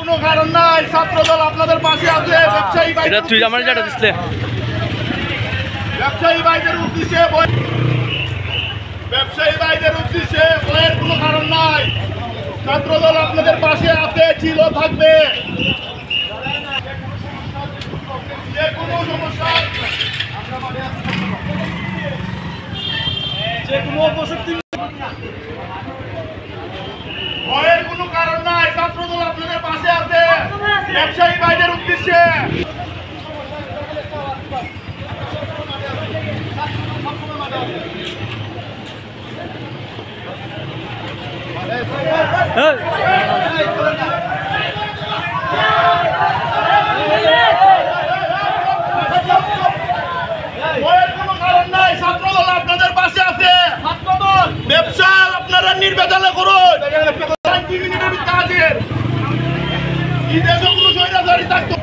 কোনো কারণ নাই, ছাত্রদল আপনাদের পাশে আছে। ব্যবসায়ী ভাই তুই আমার যেটা দিসলে ব্যবসায়ী ভাইদের উদ্দেশ্যে ভয়ের কোনো কারণ নাই। ছাত্রদল আপনাদের পাশে আছে, ছিল, থাকবে। যে কোনো সমস্যা, যে কোনো অপশক্তি, ভয়ের কোনো কারণ নাই। ছাত্রদল আপনাদের পাশে আছে ব্যবসায়ী ভাইদের উদ্দেশ্যে। ছাত্রদল আপনাদের পাশে আছে। ব্যবসা আপনারা নির্বাচনে করুন। 2 মিনিটের কাজের এই দেশে কোনো স্বৈরাচারী থাকতো।